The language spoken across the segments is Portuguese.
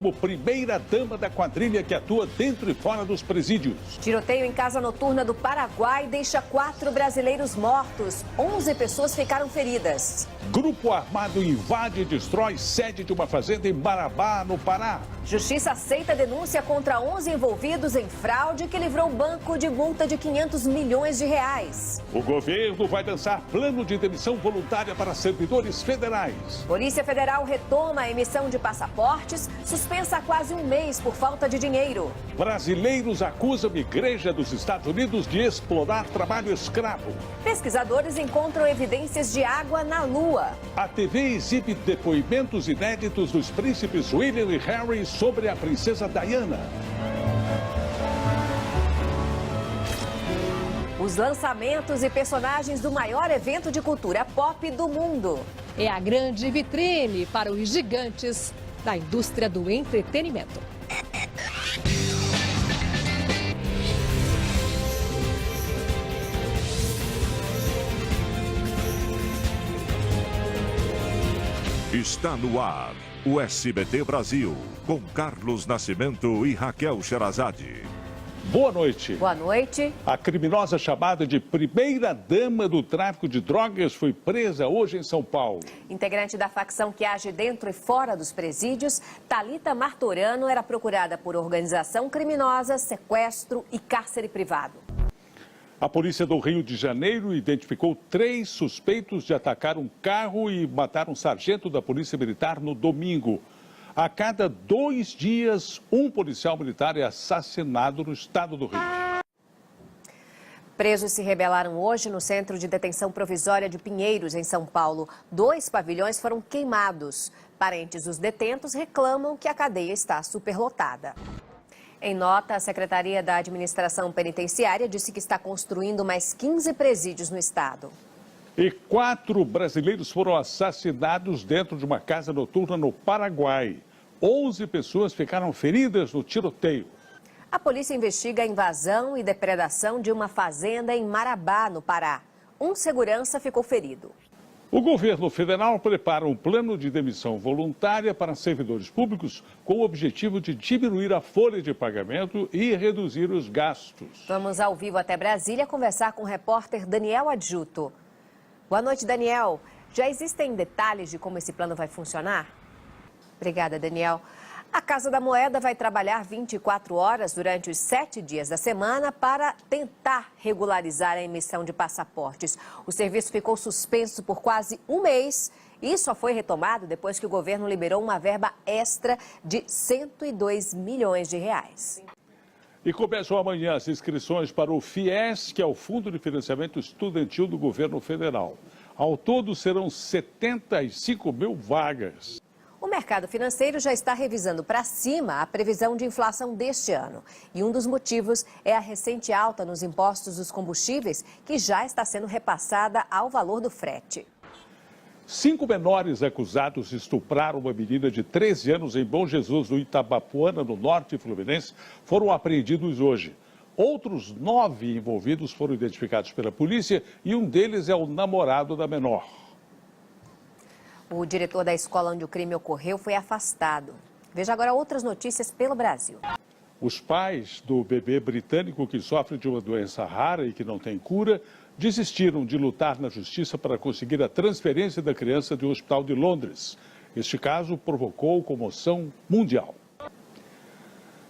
como primeira-dama da quadrilha que atua dentro e fora dos presídios. Tiroteio em casa noturna do Paraguai deixa 4 brasileiros mortos. 11 pessoas ficaram feridas. Grupo armado invade e destrói sede de uma fazenda em Marabá, no Pará. Justiça aceita a denúncia contra 11 envolvidos em fraude que livrou o banco de multa de 500 milhões de reais. O governo vai lançar plano de demissão voluntária para servidores federais. Polícia Federal retoma a emissão de passaportes, suspensa há quase um mês por falta de dinheiro. Brasileiros acusam a Igreja dos Estados Unidos de explorar trabalho escravo. Pesquisadores encontram evidências de água na Lua. A TV exibe depoimentos inéditos dos príncipes William e Harry sobre a princesa Diana. Os lançamentos e personagens do maior evento de cultura pop do mundo. É a grande vitrine para os gigantes da indústria do entretenimento. Está no ar o SBT Brasil, com Carlos Nascimento e Raquel Sherazade. Boa noite. Boa noite. A criminosa chamada de primeira-dama do tráfico de drogas foi presa hoje em São Paulo. Integrante da facção que age dentro e fora dos presídios, Thalita Martorano era procurada por organização criminosa, sequestro e cárcere privado. A polícia do Rio de Janeiro identificou 3 suspeitos de atacar um carro e matar um sargento da Polícia Militar no domingo. A cada 2 dias, um policial militar é assassinado no estado do Rio. Presos se rebelaram hoje no Centro de Detenção Provisória de Pinheiros, em São Paulo. 2 pavilhões foram queimados. Parentes dos detentos reclamam que a cadeia está superlotada. Em nota, a Secretaria da Administração Penitenciária disse que está construindo mais 15 presídios no estado. E 4 brasileiros foram assassinados dentro de uma casa noturna no Paraguai. 11 pessoas ficaram feridas no tiroteio. A polícia investiga a invasão e depredação de uma fazenda em Marabá, no Pará. Um segurança ficou ferido. O governo federal prepara um plano de demissão voluntária para servidores públicos com o objetivo de diminuir a folha de pagamento e reduzir os gastos. Vamos ao vivo até Brasília conversar com o repórter Daniel Adjuto. Boa noite, Daniel. Já existem detalhes de como esse plano vai funcionar? Obrigada, Daniel. A Casa da Moeda vai trabalhar 24 horas durante os 7 dias da semana para tentar regularizar a emissão de passaportes. O serviço ficou suspenso por quase um mês e só foi retomado depois que o governo liberou uma verba extra de 102 milhões de reais. E começam amanhã as inscrições para o FIES, que é o Fundo de Financiamento Estudantil do Governo Federal. Ao todo serão 75 mil vagas. O mercado financeiro já está revisando para cima a previsão de inflação deste ano. E um dos motivos é a recente alta nos impostos dos combustíveis, que já está sendo repassada ao valor do frete. 5 menores acusados de estuprar uma menina de 13 anos em Bom Jesus, no Itabapoana, no norte fluminense, foram apreendidos hoje. Outros 9 envolvidos foram identificados pela polícia e um deles é o namorado da menor. O diretor da escola onde o crime ocorreu foi afastado. Veja agora outras notícias pelo Brasil. Os pais do bebê britânico que sofre de uma doença rara e que não tem cura desistiram de lutar na justiça para conseguir a transferência da criança do Hospital de Londres. Este caso provocou comoção mundial.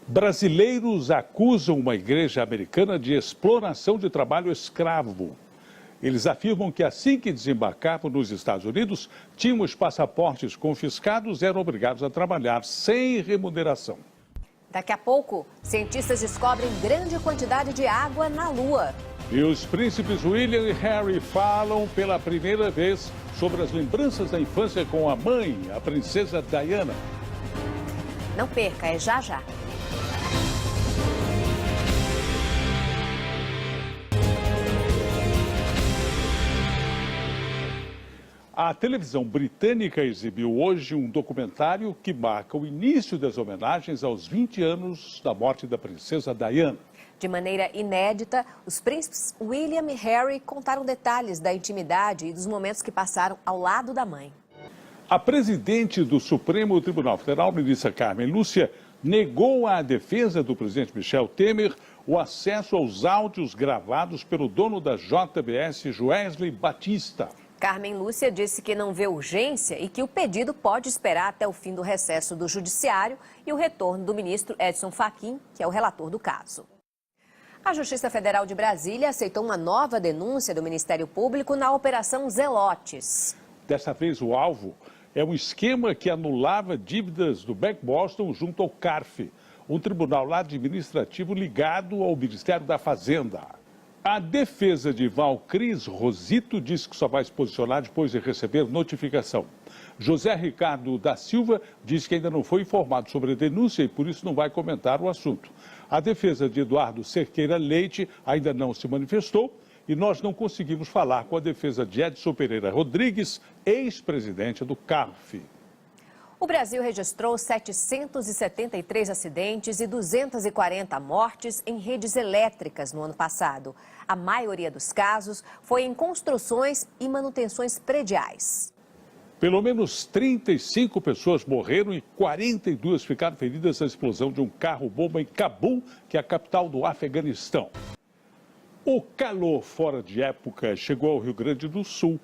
Brasileiros acusam uma igreja americana de exploração de trabalho escravo. Eles afirmam que assim que desembarcavam nos Estados Unidos, tinham os passaportes confiscados e eram obrigados a trabalhar sem remuneração. Daqui a pouco, cientistas descobrem grande quantidade de água na Lua. E os príncipes William e Harry falam pela primeira vez sobre as lembranças da infância com a mãe, a princesa Diana. Não perca, é já já. A televisão britânica exibiu hoje um documentário que marca o início das homenagens aos 20 anos da morte da princesa Diana. De maneira inédita, os príncipes William e Harry contaram detalhes da intimidade e dos momentos que passaram ao lado da mãe. A presidente do Supremo Tribunal Federal, ministra Carmen Lúcia, negou à defesa do presidente Michel Temer o acesso aos áudios gravados pelo dono da JBS, Joesley Batista. Carmen Lúcia disse que não vê urgência e que o pedido pode esperar até o fim do recesso do Judiciário e o retorno do ministro Edson Fachin, que é o relator do caso. A Justiça Federal de Brasília aceitou uma nova denúncia do Ministério Público na Operação Zelotes. Dessa vez, o alvo é um esquema que anulava dívidas do Bank Boston junto ao CARF, um tribunal administrativo ligado ao Ministério da Fazenda. A defesa de Valcris Rosito disse que só vai se posicionar depois de receber notificação. José Ricardo da Silva disse que ainda não foi informado sobre a denúncia e por isso não vai comentar o assunto. A defesa de Eduardo Cerqueira Leite ainda não se manifestou e nós não conseguimos falar com a defesa de Edson Pereira Rodrigues, ex-presidente do CARF. O Brasil registrou 773 acidentes e 240 mortes em redes elétricas no ano passado. A maioria dos casos foi em construções e manutenções prediais. Pelo menos 35 pessoas morreram e 42 ficaram feridas na explosão de um carro-bomba em Cabul, que é a capital do Afeganistão. O calor fora de época chegou ao Rio Grande do Sul.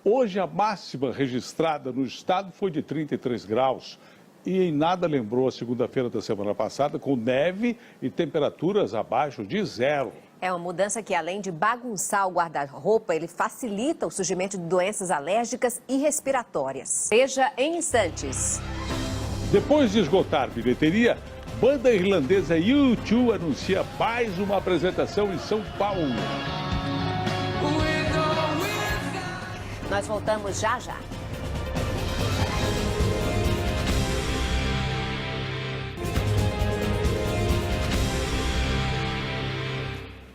Hoje a máxima registrada no estado foi de 33 graus e em nada lembrou a segunda-feira da semana passada, com neve e temperaturas abaixo de zero. É uma mudança que, além de bagunçar o guarda-roupa, ele facilita o surgimento de doenças alérgicas e respiratórias. Veja em instantes. Depois de esgotar bilheteria, banda irlandesa U2 anuncia mais uma apresentação em São Paulo. Nós voltamos já já.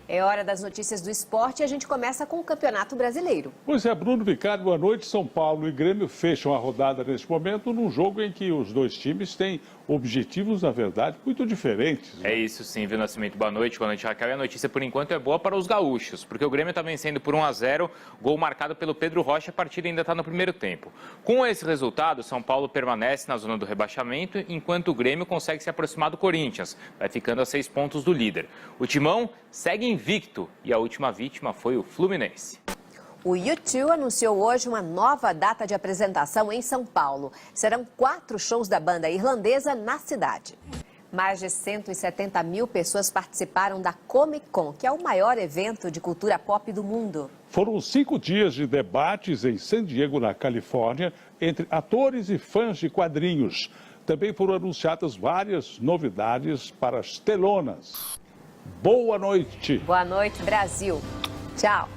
É hora das notícias do esporte e a gente começa com o Campeonato Brasileiro. Pois é, Bruno Vicari, boa noite. São Paulo e Grêmio fecham a rodada neste momento num jogo em que os dois times têm objetivos, na verdade, muito diferentes. É isso sim, viu, Nascimento? Boa noite, Raquel. E a notícia, por enquanto, é boa para os gaúchos, porque o Grêmio está vencendo por 1-0, gol marcado pelo Pedro Rocha, a partida ainda está no primeiro tempo. Com esse resultado, São Paulo permanece na zona do rebaixamento, enquanto o Grêmio consegue se aproximar do Corinthians, vai ficando a 6 pontos do líder. O Timão segue invicto e a última vítima foi o Fluminense. O U2 anunciou hoje uma nova data de apresentação em São Paulo. Serão 4 shows da banda irlandesa na cidade. Mais de 170 mil pessoas participaram da Comic Con, que é o maior evento de cultura pop do mundo. Foram 5 dias de debates em San Diego, na Califórnia, entre atores e fãs de quadrinhos. Também foram anunciadas várias novidades para as telonas. Boa noite. Boa noite, Brasil. Tchau.